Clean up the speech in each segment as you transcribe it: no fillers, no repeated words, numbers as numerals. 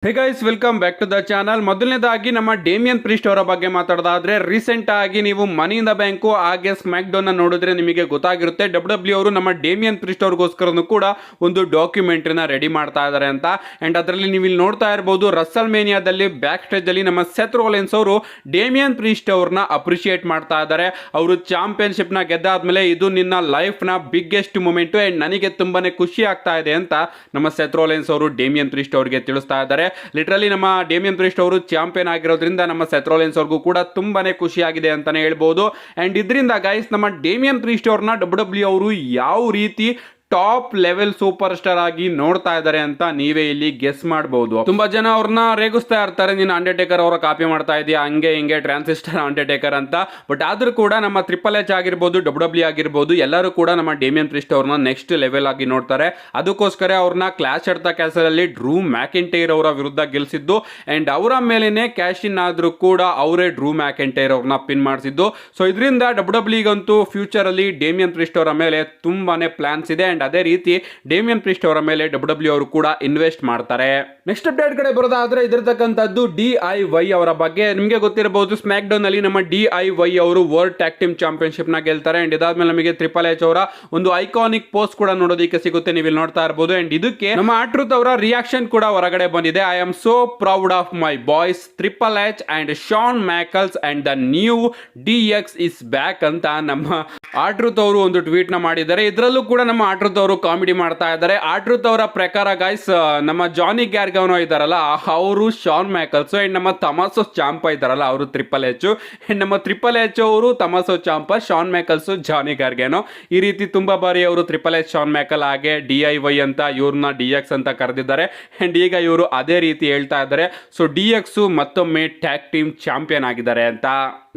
Hey guys, welcome back to the channel. ಮೊದಲನೇದಾಗಿ ನಮ್ಮ Diemen priest ಅವರ ಬಗ್ಗೆ ಮಾತಾಡೋದಾದ್ರೆ, ರೀಸೆಂಟ್ ಆಗಿ ನೀವು ಮನಿ ಇನ್ ದ ಬ್ಯಾಂಕು ಹಾಗೆ ಸ್ಮ್ಯಾಕ್ ಡೌನ್ ನೋಡಿದ್ರೆ ನಿಮಗೆ ಗೊತ್ತಾಗಿರುತ್ತೆ. ಡಬ್ಲ್ಯೂ ಅವರು ನಮ್ಮ ಡೇಮಿಯನ್ ಪ್ರೀಸ್ಟ್ ಅವ್ರಿಗೋಸ್ಕರನು ಕೂಡ ಒಂದು ಡಾಕ್ಯುಮೆಂಟ್ರಿನ ರೆಡಿ ಮಾಡ್ತಾ ಇದ್ದಾರೆ ಅಂತ. ಅಂಡ್ ಅದರಲ್ಲಿ ನೀವು ಇಲ್ಲಿ ನೋಡ್ತಾ ಇರಬಹುದು, ರಸಲ್ ಮೇನಿಯಾದಲ್ಲಿ ಬ್ಯಾಕ್ ಸ್ಟೇಜ್ ಅಲ್ಲಿ ನಮ್ಮ ಸೆತ್ ರೋಲೆನ್ಸ್ ಅವರು ಡೇಮಿಯನ್ ಪ್ರೀಸ್ಟ್ ಅವ್ರನ್ನ ಅಪ್ರಿಶಿಯೇಟ್ ಮಾಡ್ತಾ ಇದ್ದಾರೆ. ಅವರು ಚಾಂಪಿಯನ್ಶಿಪ್ ನ ಗೆದ್ದಾದ್ಮೇಲೆ ಇದು ನಿನ್ನ ಲೈಫ್ ನ ಬಿಗ್ಗೆಸ್ಟ್ ಮೂಮೆಂಟ್ ಅಂಡ್ ನನಗೆ ತುಂಬಾನೇ ಖುಷಿ ಆಗ್ತಾ ಇದೆ ಅಂತ ನಮ್ಮ ಸೆತ್ ರೋಲೆನ್ಸ್ ಅವರು ಡೇಮಿಯನ್ ಪ್ರೀಸ್ಟ್ ಅವರಿಗೆ ತಿಳಿಸ್ತಾ ಇದ್ದಾರೆ. ಲಿಟರಲಿ ನಮ್ಮ ಡೇಮಿಯನ್ ಪ್ರೀಸ್ಟ್ ಅವರು ಚಾಂಪಿಯನ್ ಆಗಿರೋದ್ರಿಂದ ನಮ್ಮ ಸೆತ್ ರೋಲೆನ್ಸ್ ಅವ್ರಿಗೂ ಕೂಡ ತುಂಬಾನೇ ಖುಷಿ ಆಗಿದೆ ಅಂತಾನೆ ಹೇಳ್ಬೋದು. ಅಂಡ್ ಇದರಿಂದ ಗೈಸ್ ನಮ್ಮ ಡೇಮಿಯನ್ ಪ್ರೀಸ್ಟ್ ಅವ್ರನ್ನ ಡಬ್ಲ್ಯೂ ಅವರು ಯಾವ ರೀತಿ ಟಾಪ್ ಲೆವೆಲ್ ಸೂಪರ್ ಸ್ಟಾರ್ ಆಗಿ ನೋಡ್ತಾ ಇದ್ದಾರೆ ಅಂತ ನೀವೇ ಇಲ್ಲಿ ಗೆಸ್ ಮಾಡಬಹುದು. ತುಂಬಾ ಜನ ಅವ್ರನ್ನ ರೇಗಿಸ್ತಾ ಇರ್ತಾರೆ, ನೀನು ಅಂಡರ್ಟೇಕರ್ ಅವರ ಕಾಪಿ ಮಾಡ್ತಾ ಇದೀಯಾ, ಹಂಗೆ ಹಿಂಗೆ ಟ್ರಾನ್ಸಿಸ್ಟರ್ ಅಂಡರ್ಟೇಕರ್ ಅಂತ. ಬಟ್ ಆದ್ರೂ ಕೂಡ ನಮ್ಮ ಟ್ರಿಪಲ್ ಎಚ್ ಆಗಿರ್ಬೋದು, ಡಬ್ಲ್ಯೂ ಆಗಿರ್ಬೋದು, ಎಲ್ಲರೂ ಕೂಡ ನಮ್ಮ ಡೇಮಿಯನ್ ಪ್ರೀಸ್ಟ್ ಅವ್ರನ್ನ ನೆಕ್ಸ್ಟ್ ಲೆವೆಲ್ ಆಗಿ ನೋಡ್ತಾರೆ. ಅದಕ್ಕೋಸ್ಕರ ಅವ್ರನ್ನ ಕ್ಲಾಶ್ ಅಟ್ ದ ಕ್ಯಾಸಲ್ ಅಲ್ಲಿ ಡ್ರೂ ಮ್ಯಾಕೆಂಟೈರ್ ಅವರ ವಿರುದ್ಧ ಗೆಲ್ಸಿದ್ದು. ಅಂಡ್ ಅವರ ಮೇಲೇನೆ ಕ್ಯಾಶ್ ಇನ್ ಆದ್ರೂ ಕೂಡ ಅವರೇ ಡ್ರೂ ಮ್ಯಾಕೆಂಟೈರ್ ಅವ್ರನ್ನ ಪಿನ್ ಮಾಡಿಸಿದ್ದು. ಸೊ ಇದರಿಂದ ಡಬ್ಲ್ಯೂಗಂತೂ ಫ್ಯೂಚರ್ ಅಲ್ಲಿ ಡೇಮಿಯನ್ ಪ್ರೀಸ್ಟ್ ಅವರ ಮೇಲೆ ತುಂಬಾನೇ ಪ್ಲಾನ್ಸ್ ಇದೆ. ಅದೇ ರೀತಿ ಡೇಮಿಯನ್ ಪ್ರೀಸ್ಟ್ ಅವರ ಮೇಲೆ ಡಬ್ಲ್ಯೂ ಅವರು ಕೂಡ ಇನ್ವೆಸ್ಟ್ ಮಾಡ್ತಾರೆ. ನೆಕ್ಸ್ಟ್ ಅಪ್ಡೇಟ್ ಕಡೆ ಬರೋದಾದ್ರೆ ಇದಿರತಕ್ಕಂಥದ್ದು DIY ಅವರ ಬಗ್ಗೆ. ನಿಮಗೆ ಗೊತ್ತಿರಬಹುದು, ಸ್ಮ್ಯಾಕ್ ಡೌನ್ ಅಲ್ಲಿ ನಮ್ಮ DIY ಅವರು ವರ್ಲ್ಡ್ ಟ್ಯಾಗ್ ಟೀಮ್ ಚಾಂಪಿಯನ್ಶಿಪ್ ನ ಗೆಲ್ತಾರೆ. ಅಂಡ್ ಇದಾದ್ಮೇಲೆ ನಮಗೆ ಟ್ರಿಪಲ್ ಎಚ್ ಅವರ ಒಂದು ಐಕಾನಿಕ್ ಪೋಸ್ಟ್ ಕೂಡ ನೋಡೋದಕ್ಕೆ ಸಿಗುತ್ತೆ, ನೀವು ಇಲ್ಲಿ ನೋಡ್ತಾ ಇರಬಹುದು. ಅಂಡ್ ಇದಕ್ಕೆ ನಮ್ಮ ಆಟ್ರುತ್ ಅವರ ರಿಯಾಕ್ಷನ್ ಕೂಡ ಹೊರಗಡೆ ಬಂದಿದೆ. I am so proud of my boys triple H and Shawn Michaels and the new DX is back ಅಂತ ನಮ್ಮ ಆಟ್ರುತ್ ಅವರು ಒಂದು ಟ್ವೀಟ್ ನ ಮಾಡಿದ್ದಾರೆ. ಇದರಲ್ಲೂ ಕೂಡ ನಮ್ಮ ಆಟ್ರುತ್ ಅವರು ಕಾಮಿಡಿ ಮಾಡ್ತಾ ಇದ್ದಾರೆ. ಆಟ್ರುತ್ ಅವರ ಪ್ರಕಾರ ಗೈಸ್, ನಮ್ಮ ಜಾನಿ ಗ್ಯಾರ್ಗನೋ ಇದಾರಲ್ಲ ಅವರು ಶಾನ್ ಮ್ಯಾಕಲ್ಸ್, ಅಂಡ್ ನಮ್ಮ ತಮಾಸೋ ಚಾಂಪ ಇದಾರಲ್ಲ ಅವರು ಟ್ರಿಪಲ್ ಎಚ್, ಅಂಡ್ ನಮ್ಮ ಟ್ರಿಪಲ್ ಎಚ್ ಅವರು ತಮಾಸೋ ಚಾಂಪ, ಶಾನ್ ಮ್ಯಾಕಲ್ಸ್ ಜಾನಿ ಗ್ಯಾರ್ಗನೋ. ಈ ರೀತಿ ತುಂಬಾ ಬಾರಿ ಅವರು ಟ್ರಿಪಲ್ ಎಚ್, ಶಾನ್ ಮ್ಯಾಕಲ್ ಹಾಗೆ DIY ಅಂತ ಇವ್ರನ್ನ DX ಅಂತ ಕರೆದಿದ್ದಾರೆ. ಅಂಡ್ ಈಗ ಇವರು ಅದೇ ರೀತಿ ಹೇಳ್ತಾ ಇದ್ದಾರೆ. ಸೊ DX ಮತ್ತೊಮ್ಮೆ ಟ್ಯಾಗ್ ಟೀಮ್ ಚಾಂಪಿಯನ್ ಆಗಿದ್ದಾರೆ ಅಂತ.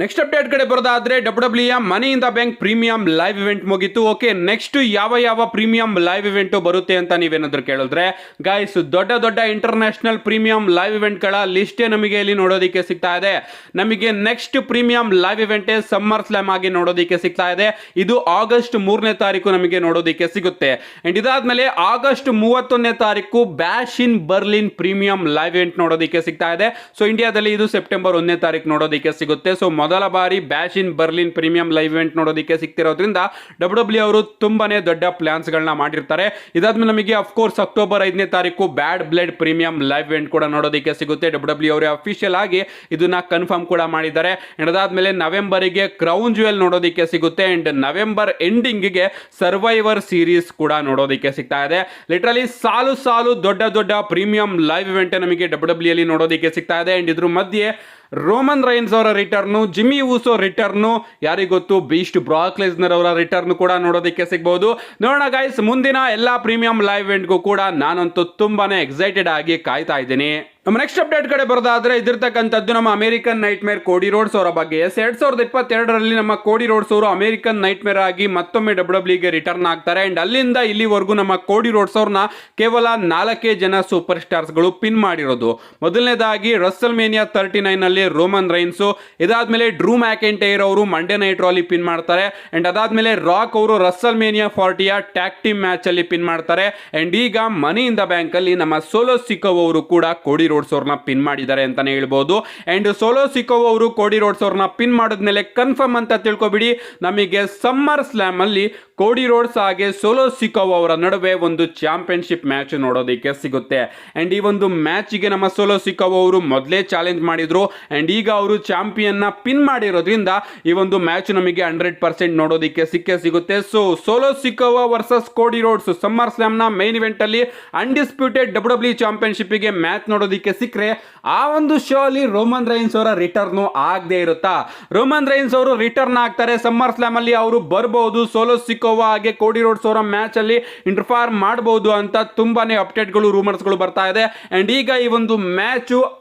ನೆಕ್ಸ್ಟ್ ಅಪ್ಡೇಟ್ ಕಡೆ ಬರೋದಾದ್ರೆ W money in the bank premium live event ಮುಗಿತು. ಓಕೆ, ನೆಕ್ಸ್ಟ್ ಯಾವ ಪ್ರೀಮಿಯಂ ಲೈವ್ ಇವೆಂಟ್ ಬರುತ್ತೆ ಅಂತ ನೀವೇನಾದ್ರೂ ಕೇಳಿದ್ರೆ ಗೈಸ್, ದೊಡ್ಡ ಇಂಟರ್ನ್ಯಾಷನಲ್ ಪ್ರೀಮಿಯಂ ಲೈವ್ ಇವೆಂಟ್ ಗಳ ಲಿಸ್ಟೇ ನಮಗೆ ಇಲ್ಲಿ ನೋಡೋದಕ್ಕೆ ಸಿಗ್ತಾ ಇದೆ. ನಮಗೆ next premium live event summer slam ಆಗಿ ನೋಡೋದಕ್ಕೆ ಸಿಗ್ತಾ ಇದೆ. ಇದು ಆಗಸ್ಟ್ 3ನೇ ತಾರೀಕು ನಮಗೆ ನೋಡೋದಕ್ಕೆ ಸಿಗುತ್ತೆ. ಅಂಡ್ ಇದಾದ್ಮೇಲೆ ಆಗಸ್ಟ್ 31ನೇ ತಾರೀಕು ಬ್ಯಾಶ್ ಇನ್ ಬರ್ಲಿನ್ ಪ್ರೀಮಿಯಂ ಲೈವ್ ಇವೆಂಟ್ ನೋಡೋದಕ್ಕೆ ಸಿಗ್ತಾ ಇದೆ. ಸೊ ಇಂಡಿಯಾದಲ್ಲಿ ಇದು ಸೆಪ್ಟೆಂಬರ್ 1ನೇ ತಾರೀಕು ನೋಡೋದಕ್ಕೆ ಸಿಗುತ್ತೆ. ಸೊ ಮೊದಲ ಬಾರಿ ಬ್ಯಾಶ್ ಇನ್ ಬರ್ಲಿನ್ ಪ್ರೀಮಿಯಂ ಲೈವ್ ಇವೆಂಟ್ ನೋಡೋದಕ್ಕೆ ಸಿಗ್ತಿರೋದ್ರಿಂದ ಡಬ್ಲ್ಯೂ ಅವರು ತುಂಬಾನೇ ದೊಡ್ಡ ಪ್ಲಾನ್ಸ್ ಗಳನ್ನ ಮಾಡಿರ್ತಾರೆ. ಇದಾದ್ಮೇಲೆ ನಮಗೆ ಅಫ್ಕೋರ್ಸ್ ಅಕ್ಟೋಬರ್ 5ನೇ ತಾರೀಕು bad blood premium live event ಕೂಡ ನೋಡೋದಕ್ಕೆ ಸಿಗುತ್ತೆ. ಡಬ್ಲ್ಯೂ ಅವರೇ ಅಫಿಷಿಯಲ್ ಆಗಿ ಇದನ್ನ ಕನ್ಫರ್ಮ್ ಕೂಡ ಮಾಡಿದ್ದಾರೆ. ಅದಾದ್ಮೇಲೆ ನವೆಂಬರ್ಗೆ ಕ್ರೌನ್ ಜುವೆಲ್ ನೋಡೋದಕ್ಕೆ ಸಿಗುತ್ತೆ. ಅಂಡ್ ನವೆಂಬರ್ ಎಂಡಿಂಗ್ ಗೆ ಸರ್ವೈವರ್ ಸೀರೀಸ್ ಕೂಡ ನೋಡೋದಕ್ಕೆ ಸಿಗ್ತಾ ಇದೆ. ಲಿಟರಲಿ ಸಾಲು ದೊಡ್ಡ ಪ್ರೀಮಿಯಂ ಲೈವ್ ಇವೆಂಟ್ ನಮಗೆ ಡಬ್ಲ್ಯೂ ಅಲ್ಲಿ ನೋಡೋದಕ್ಕೆ ಸಿಗ್ತಾ ಇದೆ. ಅಂಡ್ ಇದ್ರ ಮಧ್ಯೆ ರೋಮನ್ ರೈನ್ಸ್ ಅವರ ರಿಟರ್ನು, ಜಿಮ್ಮಿ ಊಸೋ ರಿಟರ್ನು, ಯಾರಿಗೊತ್ತು ಬೀಸ್ಟ್ ಬ್ರಾಕ್ ಲೆಸ್ನರ್ ಅವರ ರಿಟರ್ನ್ ಕೂಡ ನೋಡೋದಕ್ಕೆ ಸಿಗಬಹುದು. ನೋಡೋಣ ಗೈಸ್, ಮುಂದಿನ ಎಲ್ಲಾ ಪ್ರೀಮಿಯಂ ಲೈವ್ ಇವೆಂಟ್ಗೂ ಕೂಡ ನಾನಂತೂ ತುಂಬಾನೇ ಎಕ್ಸೈಟೆಡ್ ಆಗಿ ಕಾಯ್ತಾ ಇದ್ದೀನಿ. ನಮ್ಮ ನೆಕ್ಸ್ಟ್ ಅಪ್ಡೇಟ್ ಕಡೆ ಬರೋದಾದ್ರೆ ಇದಿರ್ತಕ್ಕಂಥದ್ದು ನಮ್ಮ ಅಮೆರಿಕನ್ ನೈಟ್ ಮೇರ್ ಕೋಡಿ ರೋಡ್ಸ್ ಅವರ ಬಗ್ಗೆ. 2022ರಲ್ಲಿ ನಮ್ಮ ಕೋಡಿ ರೋಡ್ಸ್ ಅವರು ಅಮೆರಿಕನ್ ನೈಟ್ ಮೇರ್ ಆಗಿ ಮತ್ತೊಮ್ಮೆ ಡಬ್ಲ್ಯೂಗೆ ರಿಟರ್ನ್ ಆಗ್ತಾರೆ. ಅಂಡ್ ಅಲ್ಲಿಂದ ಇಲ್ಲಿವರೆಗೂ ನಮ್ಮ ಕೋಡಿ ರೋಡ್ಸ್ ಅವ್ರನ್ನ ಕೇವಲ 4 ಜನ ಸೂಪರ್ ಸ್ಟಾರ್ಸ್ ಗಳು ಪಿನ್ ಮಾಡಿರೋದು. ಮೊದಲನೇದಾಗಿ ರಸಲ್ ಮೇನಿಯಾ 39 ಅಲ್ಲಿ ರೋಮನ್ ರೈನ್ಸ್, ಇದಾದ್ಮೇಲೆ ಡ್ರೂ ಮ್ಯಾಕೆಂಟೈರ್ ಅವರು ಮಂಡೇ ನೈಟ್ ರಾಲಿ ಪಿನ್ ಮಾಡ್ತಾರೆ. ಅಂಡ್ ಅದಾದ್ಮೇಲೆ ರಾಕ್ ಅವರು ರಸಲ್ ಮೇನಿಯಾ 40ಯ ಟ್ಯಾಗ್ ಟೀಮ್ ಮ್ಯಾಚ್ ಅಲ್ಲಿ ಪಿನ್ ಮಾಡ್ತಾರೆ. ಅಂಡ್ ಈಗ ಮನಿ ಇನ್ ದ ಬ್ಯಾಂಕ್ ಅಲ್ಲಿ ನಮ್ಮ ಸೋಲೋ ಸಿಕೋ ಅವರು ಕೂಡ ಕೋಡಿ ರೋಡ್ಸ್ ಅವ್ರನ್ನ ಪಿನ್ ಮಾಡಿದ್ದಾರೆ ಅಂತಾನೆ ಹೇಳ್ಬೋದು. ಅಂಡ್ ಸೋಲೋ ಸಿಕೋ ಅವರು ಕೋಡಿ ರೋಡ್ಸ್ ಅವ್ರನ್ನ ಪಿನ್ ಮಾಡಿದ್ಮೇಲೆ ಕನ್ಫರ್ಮ್ ಅಂತ ತಿಳ್ಕೊಬಿಡಿ, ನಮಗೆ ಸಮ್ಮರ್ ಸ್ಲಾಮ್ ಅಲ್ಲಿ ಕೋಡಿ ರೋಡ್ಸ್ ಹಾಗೆ ಸೋಲೋ ಸಿಕೋ ಅವರ ನಡುವೆ ಒಂದು ಚಾಂಪಿಯನ್ಶಿಪ್ ಮ್ಯಾಚ್ ನೋಡೋದಕ್ಕೆ ಸಿಗುತ್ತೆ. ಅಂಡ್ ಈ ಒಂದು ಮ್ಯಾಚ್ ಗೆ ನಮ್ಮ ಸೋಲೋ ಸಿಕೋ ಅವರು ಮೊದಲೇ ಚಾಲೆಂಜ್ ಮಾಡಿದ್ರು. ಅಂಡ್ ಈಗ ಅವರು ಚಾಂಪಿಯನ್ ನ ಪಿನ್ ಮಾಡಿರೋದ್ರಿಂದ ಈ ಒಂದು ಮ್ಯಾಚ್ ನಮಗೆ 100% ನೋಡೋದಕ್ಕೆ ಸಿಗುತ್ತೆ. So solo Sikoa versus Cody Rhodes SummerSlam ನ ಮೈನ್ ಇವೆಂಟ್ ಅಲ್ಲಿ ಅನ್ಡಿಸ್ಪ್ಯೂಟೆಡ್ ಡಬ್ಲ್ಯೂ ಚಾಂಪಿಯನ್ಶಿಪ್ ಗೆ ಮ್ಯಾಚ್ ನೋಡೋದಕ್ಕೆ ಸಿಕ್ಕರೆ ಆ ಒಂದು ಶೋ ಅಲ್ಲಿ ರೋಮನ್ ರೈನ್ಸ್ ಅವರ ರಿಟರ್ನ್ ಆಗದೆ ಇರುತ್ತಾ? ರೋಮನ್ ರೈನ್ಸ್ ಅವರು ರಿಟರ್ನ್ ಆಗ್ತಾರೆ ಸಮ್ಮರ್ ಸ್ಲಾಮ್ ಅಲ್ಲಿ, ಅವರು ಬರಬಹುದು, ಸೋಲೋ ಸಿಕೋ ಹಾಗೆ ಕೋಡಿ ರೋಡ್ಸ್ ಅವರ ಮ್ಯಾಚ್ ಅಲ್ಲಿ ಇಂಟರ್ಫಿಯರ್ ಮಾಡಬಹುದು ಅಂತ ತುಂಬಾನೇ ಅಪ್ಡೇಟ್ಗಳು, ರೂಮರ್ಸ್ಗಳು ಬರ್ತಾ ಇದೆ. ಅಂಡ್ ಈಗ ಈ ಒಂದು ಮ್ಯಾಚ್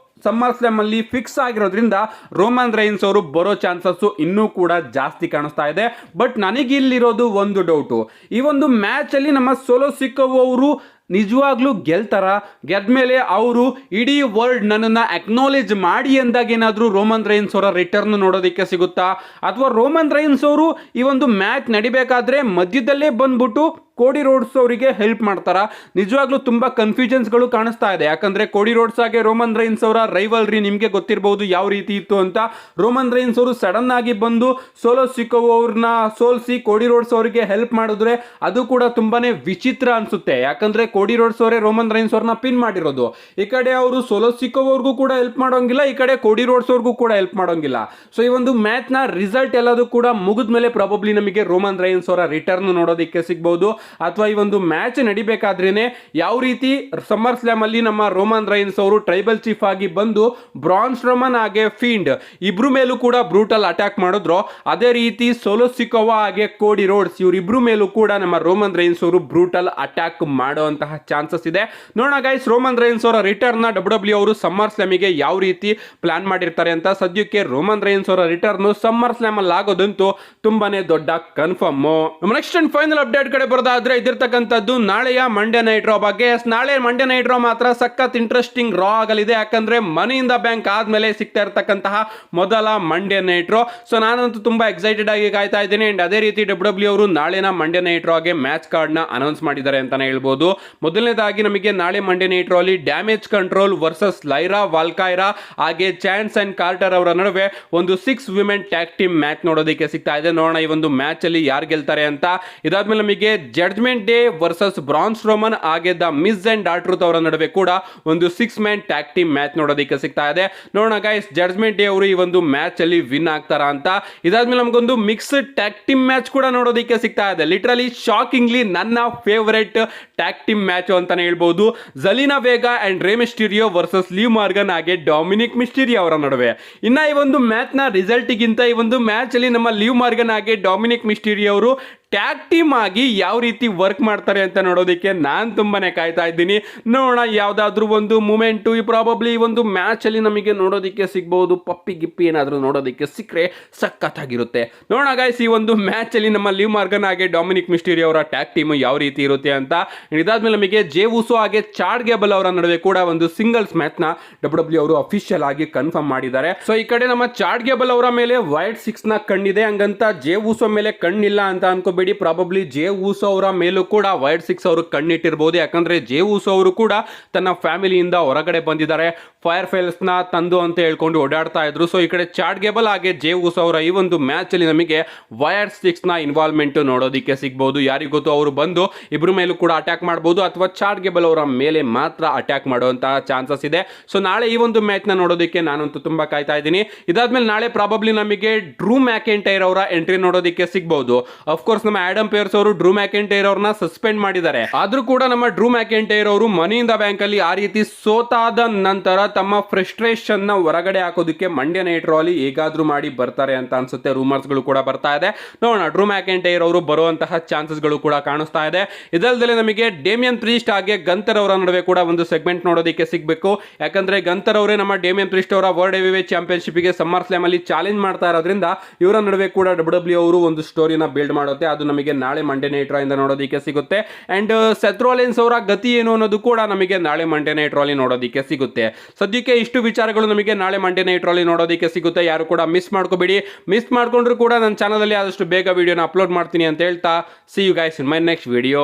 ಸಮ್ಮರ್ ಸ್ಲಾಮ್ ಅಲ್ಲಿ ಫಿಕ್ಸ್ ಆಗಿರೋದ್ರಿಂದ ರೋಮನ್ ರೈನ್ಸ್ ಅವರು ಬರೋ ಚಾನ್ಸಸ್ ಇನ್ನೂ ಕೂಡ ಜಾಸ್ತಿ ಕಾಣಿಸ್ತಾ ಇದೆ. ಬಟ್ ನನಗಿಲ್ಲಿರೋದು ಒಂದು ಡೌಟು, ಈ ಒಂದು ಮ್ಯಾಚ್ ಅಲ್ಲಿ ನಮ್ಮ ಸೋಲೋ ಸಿಕೋ ಅವರು ನಿಜವಾಗ್ಲೂ ಗೆಲ್ತಾರ? ಗೆದ್ಮೇಲೆ ಅವರು ಇಡೀ ವರ್ಲ್ಡ್ ನನ್ನನ್ನು ಅಕ್ನಾಲೇಜ್ ಮಾಡಿ ಅಂದಾಗ ಏನಾದರೂ ರೋಮನ್ ರೈನ್ಸ್ ಅವರ ರಿಟರ್ನ್ ನೋಡೋದಕ್ಕೆ ಸಿಗುತ್ತಾ? ಅಥವಾ ರೋಮನ್ ರೈನ್ಸ್ ಅವರು ಈ ಒಂದು ಮ್ಯಾಚ್ ನಡಿಬೇಕಾದ್ರೆ ಮಧ್ಯದಲ್ಲೇ ಬಂದ್ಬಿಟ್ಟು ಕೋಡಿ ರೋಡ್ಸ್ ಅವರಿಗೆ ಹೆಲ್ಪ್ ಮಾಡ್ತಾರ? ನಿಜವಾಗ್ಲೂ ತುಂಬಾ ಕನ್ಫ್ಯೂಷನ್ಸ್ಗಳು ಕಾಣಿಸ್ತಾ ಇದೆ. ಯಾಕಂದ್ರೆ ಕೋಡಿ ರೋಡ್ಸ್ ಹಾಗೆ ರೋಮನ್ ರೈನ್ಸ್ ಅವರ ರೈವಲ್ರಿ ನಿಮಗೆ ಗೊತ್ತಿರಬಹುದು ಯಾವ ರೀತಿ ಇತ್ತು ಅಂತ. ರೋಮನ್ ರೈನ್ಸ್ ಅವರು ಸಡನ್ ಆಗಿ ಬಂದು ಸೋಲೋ ಸಿಕೋವ್ ಅವ್ರನ್ನ ಸೋಲಿಸಿ ಕೋಡಿ ರೋಡ್ಸ್ ಅವರಿಗೆ ಹೆಲ್ಪ್ ಮಾಡಿದ್ರೆ ಅದು ಕೂಡ ತುಂಬಾನೇ ವಿಚಿತ್ರ ಅನ್ಸುತ್ತೆ. ಯಾಕಂದ್ರೆ ಕೋಡಿ ರೋಡ್ಸ್ ಅವರೇ ರೋಮನ್ ರೈನ್ಸ್ ಅವ್ರನ್ನ ಪಿನ್ ಮಾಡಿರೋದು. ಈ ಕಡೆ ಅವರು ಸೋಲೋ ಸಿಕೋವ್ ಅವ್ರಿಗೂ ಕೂಡ ಹೆಲ್ಪ್ ಮಾಡೋಂಗಿಲ್ಲ, ಈ ಕಡೆ ಕೋಡಿ ರೋಡ್ಸ್ ಅವ್ರಿಗೂ ಕೂಡ ಹೆಲ್ಪ್ ಮಾಡೋಂಗಿಲ್ಲ. ಸೊ ಈ ಒಂದು ಮ್ಯಾಚ್ ನ ರಿಸಲ್ಟ್ ಎಲ್ಲದೂ ಕೂಡ ಮುಗಿದ ಮೇಲೆ ಪ್ರಾಬಬ್ಲಿ ನಮಗೆ ರೋಮನ್ ರೈನ್ಸ್ ಅವರ ರಿಟರ್ನ್ ನೋಡೋದಕ್ಕೆ ಸಿಗಬಹುದು. ಅಥವಾ ಈ ಒಂದು ಮ್ಯಾಚ್ ನಡಿಬೇಕಾದ್ರೇನೆ ಯಾವ ರೀತಿ ಸಮ್ಮರ್ ಸ್ಲಾಮ್ ಅಲ್ಲಿ ನಮ್ಮ ರೋಮನ್ ರೈನ್ಸ್ ಅವರು ಟ್ರೈಬಲ್ ಚೀಫ್ ಆಗಿ ಬಂದು ಬ್ರಾನ್ ಸ್ಟ್ರೋಮನ್ ಹಾಗೆ ಫೀಂಡ್ ಇಬ್ರು ಮೇಲೂ ಕೂಡ ಬ್ರೂಟಲ್ ಅಟ್ಯಾಕ್ ಮಾಡಿದ್ರು, ಅದೇ ರೀತಿ ಸೋಲೋ ಸಿಕೋವಾ ಹಾಗೆ ಕೋಡಿ ರೋಡ್ಸ್ ಇವರಿಬ್ರು ಮೇಲೂ ಕೂಡ ನಮ್ಮ ರೋಮನ್ ರೈನ್ಸ್ ಅವರು ಬ್ರೂಟಲ್ ಅಟ್ಯಾಕ್ ಮಾಡುವಂತಹ ಚಾನ್ಸಸ್ ಇದೆ. ನೋಡೋಣ ಗೈಸ್, ರೋಮನ್ ರೈನ್ಸ್ ಅವರ ರಿಟರ್ನ್ ಡಬ್ಲ್ಯೂ ಅವರು ಸಮ್ಮರ್ ಸ್ಲಾಮಿಗೆ ಯಾವ ರೀತಿ ಪ್ಲಾನ್ ಮಾಡಿರ್ತಾರೆ ಅಂತ. ಸದ್ಯಕ್ಕೆ ರೋಮನ್ ರೈನ್ಸ್ ಅವರ ರಿಟರ್ನ್ ಸಮ್ಮರ್ ಸ್ಲಾಮ್ ಅಲ್ಲಿ ಆಗೋದಂತೂ ತುಂಬಾನೇ ದೊಡ್ಡ confirm. Next and final update ಕಡೆ ಬರೋದಾದ್ರೆ ಇದಿರ್ತಕ್ಕಂಥದ್ದು ನಾಳೆಯ ಮಂಡ್ಯ ನೈಟ್ ರಾ ಬಗ್ಗೆ. ನಾಳೆ ಮಂಡ್ಯ ನೈಟ್ ರಾ ಮಾತ್ರ ಸಖತ್ ಇಂಟ್ರೆಸ್ಟಿಂಗ್ ರಾ ಆಗಲಿದೆ. ಯಾಕಂದ್ರೆ ಮನಿ ಇನ್ ದ ಬ್ಯಾಂಕ್ ಆದ್ಮೇಲೆ ಸಿಗ್ತಾ ಇರತಕ್ಕಂತಹ ಮೊದಲ ಮಂಡ್ಯ ನೈಟ್ ರಾ. ಸೊ ನಾನಂತೂ ತುಂಬಾ ಎಕ್ಸೈಟೆಡ್ ಆಗಿ ಕಾಯ್ತಾ ಇದ್ದೀನಿ. ಅಂಡ್ ಅದೇ ರೀತಿ ಡಬ್ಲ್ಯೂ ಅವರು ನಾಳೆನ ಮಂಡ್ಯ ನೈಟ್ ರಾಗೆ ಮ್ಯಾಚ್ ಕಾರ್ಡ್ ನ ಅನೌನ್ಸ್ ಮಾಡಿದ್ದಾರೆ ಅಂತಾನೆ ಹೇಳ್ಬೋದು. ಮೊದಲನೇದಾಗಿ ನಮಗೆ ನಾಳೆ ಮಂಡ್ಯ ನೈಟ್ ರಾ ಅಲ್ಲಿ ಡ್ಯಾಮೇಜ್ ಕಂಟ್ರೋಲ್ ವರ್ಸಸ್ ಲೈರಾ ವಾಲ್ಕೈರಾ ಹಾಗೆ ಚಾನ್ಸ್ ಅಂಡ್ ಕಾರ್ಟರ್ ಅವರ ನಡುವೆ ಒಂದು 6 ವಿಮೆನ್ ಟ್ಯಾಗ್ ಟೀಮ್ ಮ್ಯಾಚ್ ನೋಡೋದಕ್ಕೆ ಸಿಗ್ತಾ ಇದೆ. ನೋಡೋಣ ಈ ಒಂದು ಮ್ಯಾಚ್ ಅಲ್ಲಿ ಯಾರು ಗೆಲ್ತಾರೆ ಅಂತ. ಇದಾದ್ಮೇಲೆ ನಮಗೆ judgment day versus Braun Strowman ಹಾಗೆ ದ ಮಿಸ್ ಅಂಡ್ ಡಾಟ್ರೂತ್ ಅವರ ನಡುವೆ ಕೂಡ ಒಂದು 6 ಮ್ಯಾನ್ ಟ್ಯಾಗ್ ಟೀಮ್ ಮ್ಯಾಚ್ ನೋಡೋದಕ್ಕೆ ಸಿಗ್ತಾ ಇದೆ. ನೋಡೋಣ ಗೈಸ್, ಜಡ್ಜ್ಮೆಂಟ್ ಡೇ ಅವರು ಈ ಒಂದು ಮ್ಯಾಚ್ ಅಲ್ಲಿ ವಿನ್ ಆಗ್ತಾರಾ ಅಂತ. ಇದಾದ್ಮೇಲೆ ನಮಗೊಂದು ಮಿಕ್ಸ್ಡ್ ಟ್ಯಾಗ್ ಟೀಮ್ ಮ್ಯಾಚ್ ಕೂಡ ನೋಡೋದಕ್ಕೆ ಸಿಗ್ತಾ ಇದೆ. ಲಿಟರಲಿ ಶಾಕಿಂಗ್ಲಿ ನನ್ನ ಫೇವರೇಟ್ ಟ್ಯಾಗ್ ಟೀಮ್ ಮ್ಯಾಚ್ ಅಂತಾನೆ ಹೇಳ್ಬಹುದು. ಜಲೀನಾ ವೇಗಾ ಅಂಡ್ ರೇ ಮಿಸ್ಟೀರಿಯೋ ವರ್ಸಸ್ ಲಿವ್ ಮಾರ್ಗನ್ ಹಾಗೆ ಡೊಮಿನಿಕ್ ಮಿಸ್ಟೀರಿಯೋ ಅವರ ನಡುವೆ. ಇನ್ನ ಈ ಒಂದು ಮ್ಯಾಚ್ ನ ರಿಸಲ್ಟ್ ಗಿಂತ ಈ ಒಂದು ಮ್ಯಾಚ್ ಅಲ್ಲಿ ನಮ್ಮ ಲಿವ್ ಮಾರ್ಗನ್ ಹಾಗೆ ಡೊಮಿನಿಕ್ ಮಿಸ್ಟೀರಿಯೋ ಅವರು ಟ್ಯಾಗ್ ಟೀಮ್ ಆಗಿ ಯಾವ ರೀತಿ ವರ್ಕ್ ಮಾಡ್ತಾರೆ ಅಂತ ನೋಡೋದಕ್ಕೆ ನಾನು ತುಂಬಾನೇ ಕಾಯ್ತಾ ಇದ್ದೀನಿ. ನೋಡೋಣ ಯಾವ್ದಾದ್ರು ಒಂದು ಮೂಮೆಂಟು ಈ ಪ್ರಾಬಬ್ಲಿ ಈ ಒಂದು ಮ್ಯಾಚ್ ಅಲ್ಲಿ ನಮಗೆ ನೋಡೋದಕ್ಕೆ ಸಿಗಬಹುದು. ಪಪ್ಪಿ ಗಿಪ್ಪಿ ಏನಾದರೂ ನೋಡೋದಕ್ಕೆ ಸಿಕ್ಕರೆ ಸಖತ್ತಾಗಿರುತ್ತೆ. ನೋಡೋಣ ಗೈಸ್, ಈ ಒಂದು ಮ್ಯಾಚ್ ಅಲ್ಲಿ ನಮ್ಮ ಲಿವ್ ಮಾರ್ಗನ್ ಹಾಗೆ ಡೊಮಿನಿಕ್ ಮಿಸ್ಟೀರಿಯೋ ಅವರ ಟ್ಯಾಗ್ ಟೀಮ್ ಯಾವ ರೀತಿ ಇರುತ್ತೆ ಅಂತ. ಇದಾದ್ಮೇಲೆ ನಮಗೆ ಜೇ ಉಸೋ ಹಾಗೆ ಚಾಡ್ ಗೇಬಲ್ ಅವರ ನಡುವೆ ಕೂಡ ಒಂದು ಸಿಂಗಲ್ಸ್ ಮ್ಯಾಚ್ ನ ಡಬ್ಲ್ಯೂ ಅವರು ಅಫಿಷಿಯಲ್ ಆಗಿ ಕನ್ಫರ್ಮ್ ಮಾಡಿದ್ದಾರೆ. ಸೊ ಈ ಕಡೆ ನಮ್ಮ ಚಾಡ್ ಗೇಬಲ್ ಅವರ ಮೇಲೆ ವೈಟ್ 6 ನ ಕಣ್ಣಿದೆ, ಹಂಗಂತ ಜೇ ಉಸೋ ಮೇಲೆ ಕಣ್ಣಿಲ್ಲ ಅಂತ ಅನ್ಕೋಬೇಡಿ. ಪ್ರಾಬಬ್ಲಿ ಜೇ ಉಸೋ ಅವರ ಮೇಲೂ ಕೂಡ ವೈಟ್ 6 ಅವರು ಕಣ್ಣಿಟ್ಟಿರಬಹುದು. ಯಾಕಂದ್ರೆ ಜೇ ಉಸೋ ಅವರು ಕೂಡ ತನ್ನ ಫ್ಯಾಮಿಲಿಯಿಂದ ಹೊರಗಡೆ ಬಂದಿದ್ದಾರೆ. ಫೈರ್ ಫೈಲ್ಸ್ ನ ತಂದು ಅಂತ ಹೇಳ್ಕೊಂಡು ಓಡಾಡ್ತಾ ಇದ್ರು. ಸೊ ಈ ಕಡೆ ಚಾಡ್ ಗೇಬಲ್ ಹಾಗೆ ಜೇ ಉಸೋ ಅವರ ಈ ಒಂದು ಮ್ಯಾಚ್ ಅಲ್ಲಿ ನಮಗೆ ವೈಟ್ 6 ನ ಇನ್ವಾಲ್ವ್ಮೆಂಟ್ ನೋಡೋದಕ್ಕೆ ಸಿಗಬಹುದು. ಯಾರಿಗೂ ಗೊತ್ತು, ಅವರು ಬಂದು ಇಬ್ರು ಮೇಲೂ ಕೂಡ ಅಟ್ಯಾಕ್ ಮಾಡಬಹುದು ಅಥವಾ ಚಾಡ್ ಗೇಬಲ್ ಅವರ ಮೇಲೆ ಮಾತ್ರ ಅಟ್ಯಾಕ್ ಮಾಡುವಂತಹ ಚಾನ್ಸಸ್ ಇದೆ. ಸೊ ನಾಳೆ ಈ ಒಂದು ಮ್ಯಾಚ್ ನ ನೋಡೋದಕ್ಕೆ ನಾನಂತೂ ತುಂಬಾ ಕಾಯ್ತಾ ಇದ್ದೀನಿ. ಇದಾದ್ಮೇಲೆ ನಾಳೆ ಪ್ರಾಬಬ್ಲಿ ನಮಗೆ ಡ್ರೂ ಮ್ಯಾಕೆಂಟೈರ್ ಅವರ ಎಂಟ್ರಿ ನೋಡೋದಕ್ಕೆ ಸಿಗಬಹುದು. ಅಫ್ಕೋರ್ಸ್ ನಮ್ಮ ಆಡಮ್ ಪೇರ್ಸ್ ಅವರು ಡ್ರೂ ಮ್ಯಾಕೆಂಟೈರ್ ಅವ್ರನ್ನ ಸಸ್ಪೆಂಡ್ ಮಾಡಿದ್ದಾರೆ. ಆದ್ರೂ ಕೂಡ ನಮ್ಮ ಡ್ರೂ ಮ್ಯಾಕೆಂಟೈರ್ ಅವರು ಮನಿ ಇನ್ ದ ಬ್ಯಾಂಕ್ ಅಲ್ಲಿ ಆ ರೀತಿ ಸೋತಾದ ನಂತರ ತಮ್ಮ ಫ್ರಸ್ಟ್ರೇಷನ್ ನ ಹೊರಗಡೆ ಹಾಕೋದಕ್ಕೆ ಮಂಡ್ಯ ನೈಟ್ ರಾ ಅಲ್ಲಿ ಹೇಗಾದ್ರೂ ಮಾಡಿ ಬರ್ತಾರೆ ಅಂತ ಅನ್ಸುತ್ತೆ. ರೂಮರ್ಸ್ ಗಳು ಕೂಡ ಬರ್ತಾ ಇದೆ. ನೋಡೋಣ, ಡ್ರೂ ಮ್ಯಾಕೆಂಟೈರ್ ಅವರು ಬರುವಂತಹ ಚಾನ್ಸಸ್ ಗಳು ಕೂಡ ಕಾಣಿಸ್ತಾ ಇದೆ. ಇದಲ್ಲದೆ ನಮಗೆ ಡೇಮಿಯನ್ ಪ್ರೀಸ್ಟ್ ಹಾಗೆ ಗಂತರ್ ಅವರ ನಡುವೆ ಕೂಡ ಒಂದು ಸೆಗ್ಮೆಂಟ್ ನೋಡೋದಕ್ಕೆ ಸಿಗಬೇಕು. ಯಾಕಂದ್ರೆ ಗಂತರ್ ಅವರೇ ನಮ್ಮ ಡೇಮಿಯನ್ ಪ್ರೀಸ್ಟ್ ಅವರ ವರ್ಲ್ಡ್ ಹೆವಿವೇಟ್ ಚಾಂಪಿಯನ್ಶಿಪ್ ಗೆ ಸಮ್ಮರ್ ಸ್ಲಾಮ್ ಅಲ್ಲಿ ಚಾಲೆಂಜ್ ಮಾಡ್ತಾ ಇರೋದ್ರಿಂದ ಇವರ ನಡುವೆ ಕೂಡ ಡಬ್ಲ್ಯೂ ಅವರು ಒಂದು ಸ್ಟೋರಿನ ಬಿಲ್ಡ್ ಮಾಡುತ್ತೆ. ಅದು ನಮಗೆ ನಾಳೆ ಮಂಡ್ಯ ನೈಟ್ ರಾ ಇಂದ ನೋಡೋದಕ್ಕೆ ಸಿಗುತ್ತೆ. ಅಂಡ್ ಸೆತ್ ರೋಲಿನ್ಸ್ ಅವರ ಗತಿ ಏನು ಅನ್ನೋದು ಕೂಡ ನಮಗೆ ನಾಳೆ ಮಂಡ್ಯ ನೈಟ್ ರಾ ಅಲ್ಲಿ ನೋಡೋದಕ್ಕೆ ಸಿಗುತ್ತೆ. ಸದ್ಯಕ್ಕೆ ಇಷ್ಟು ವಿಚಾರಗಳು ನಮಗೆ ನಾಳೆ ಮಂಡ್ಯ ನೈಟ್ ರಾ ಅಲ್ಲಿ ನೋಡೋದಕ್ಕೆ ಸಿಗುತ್ತೆ. ಯಾರು ಕೂಡ ಮಿಸ್ ಮಾಡ್ಕೋಬೇಡಿ. ಮಿಸ್ ಮಾಡ್ಕೊಂಡ್ರು ಕೂಡ ನನ್ನ ಚಾನಲ್ ಅಲ್ಲಿ ಆದಷ್ಟು ಬೇಗ ವಿಡಿಯೋನ ಅಪ್ಲೋಡ್ ಮಾಡ್ತೀನಿ ಅಂತ ಹೇಳ್ತಾ, see you guys in my next video.